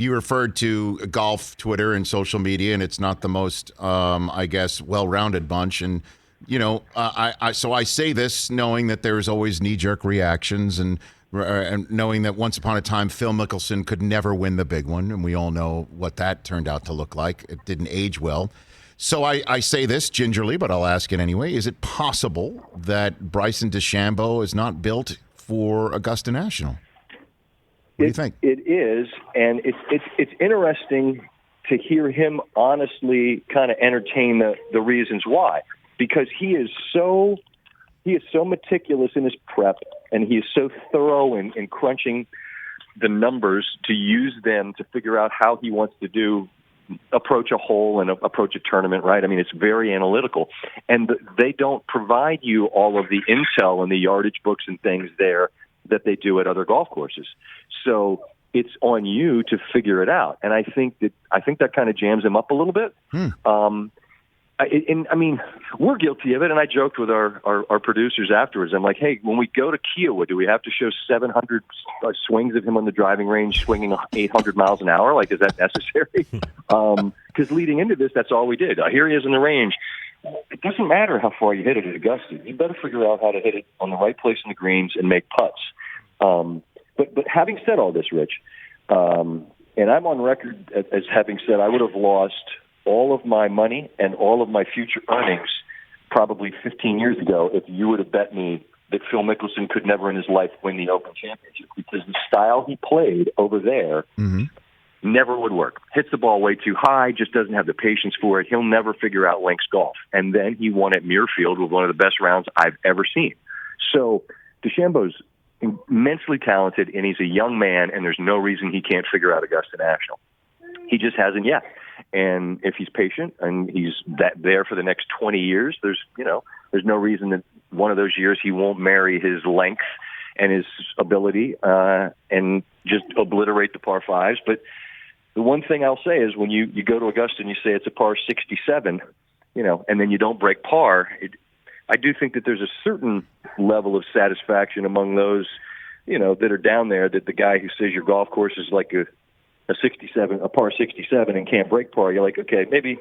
You referred to golf, Twitter, and social media, and it's not the most, I guess, well-rounded bunch. And, so I say this knowing that there's always knee-jerk reactions and knowing that once upon a time Phil Mickelson could never win the big one, and we all know what that turned out to look like. It didn't age well. So I say this gingerly, but I'll ask it anyway. Is it possible that Bryson DeChambeau is not built for Augusta National? What do you think? It is, and it's interesting to hear him honestly kind of entertain the reasons why, because he is so meticulous in his prep, and he is so thorough in crunching the numbers to use them to figure out how he wants to approach a hole and approach a tournament, right? I mean, it's very analytical, and they don't provide you all of the intel and the yardage books and things there that they do at other golf courses. So it's on you to figure it out. And I think that kind of jams him up a little bit. I mean, we're guilty of it. And I joked with our producers afterwards. I'm like, hey, when we go to Kiowa, do we have to show 700 swings of him on the driving range swinging 800 miles an hour? Like, is that necessary? Because leading into this, that's all we did. Here he is in the range. It doesn't matter how far you hit it at Augusta. You better figure out how to hit it on the right place in the greens and make putts. But having said all this, Rich, and I'm on record as having said I would have lost all of my money and all of my future earnings probably 15 years ago if you would have bet me that Phil Mickelson could never in his life win the Open Championship, because the style he played over there never would work. Hits the ball way too high, just doesn't have the patience for it. He'll never figure out links golf. And then he won at Muirfield with one of the best rounds I've ever seen. So DeChambeau's immensely talented, and he's a young man, and there's no reason he can't figure out Augusta National. He just hasn't yet. And if he's patient and he's there for the next 20 years, there's no reason that one of those years he won't marry his length and his ability and just obliterate the par fives. But the one thing I'll say is when you go to Augusta and you say it's a par 67, and then you don't break par, I do think that there's a certain level of satisfaction among those, that are down there, that the guy who says your golf course is like a par 67 and can't break par, you're like, okay, maybe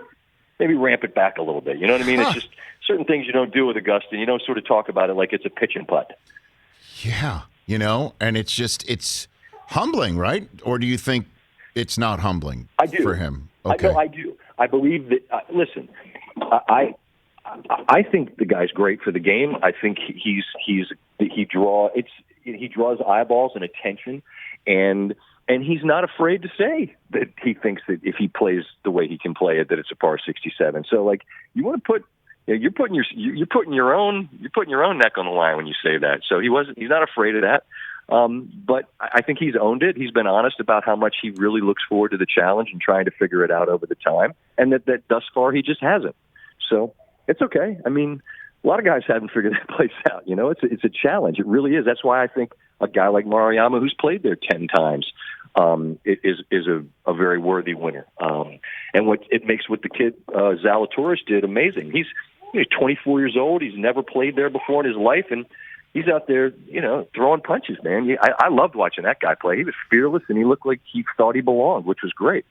ramp it back a little bit. You know what I mean? It's just certain things you don't do with Augusta. You don't sort of talk about it like it's a pitch and putt. Yeah, and it's humbling, right? Or do you think it's not humbling for him? Okay. I do. I believe that, listen, I think the guy's great for the game. I think he draws eyeballs and attention, and he's not afraid to say that he thinks that if he plays the way he can play it, that it's a par 67. So, like, you want to put, you're putting your own neck on the line when you say that. So he's not afraid of that. But I think he's owned it. He's been honest about how much he really looks forward to the challenge and trying to figure it out over the time, and that thus far he just hasn't. So it's okay. I mean, a lot of guys haven't figured that place out. It's a challenge. It really is. That's why I think a guy like Maruyama, who's played there 10 times, is a very worthy winner. And what it makes what the kid Zalatoris did amazing. He's 24 years old. He's never played there before in his life, and he's out there, throwing punches, man. I loved watching that guy play. He was fearless, and he looked like he thought he belonged, which was great.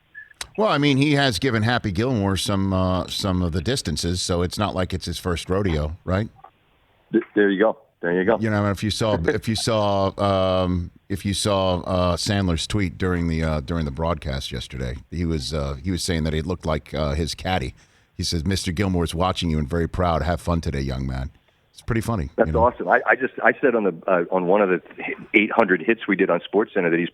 Well, I mean, he has given Happy Gilmore some of the distances, so it's not like it's his first rodeo, right? There you go. If you saw Sandler's tweet during the broadcast yesterday, he was saying that it looked like his caddy. He says, "Mr. Gilmore's watching you and very proud. Have fun today, young man." It's pretty funny. That's awesome. I said on one of the 800 hits we did on SportsCenter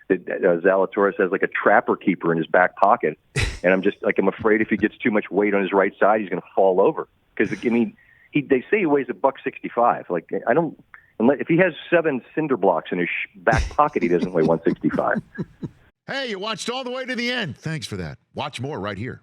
that Zalatoris has like a trapper keeper in his back pocket, and I'm afraid if he gets too much weight on his right side, he's going to fall over. Because they say he weighs $165. Like, I don't. If he has 7 cinder blocks in his back pocket, he doesn't weigh 165. Hey, you watched all the way to the end. Thanks for that. Watch more right here.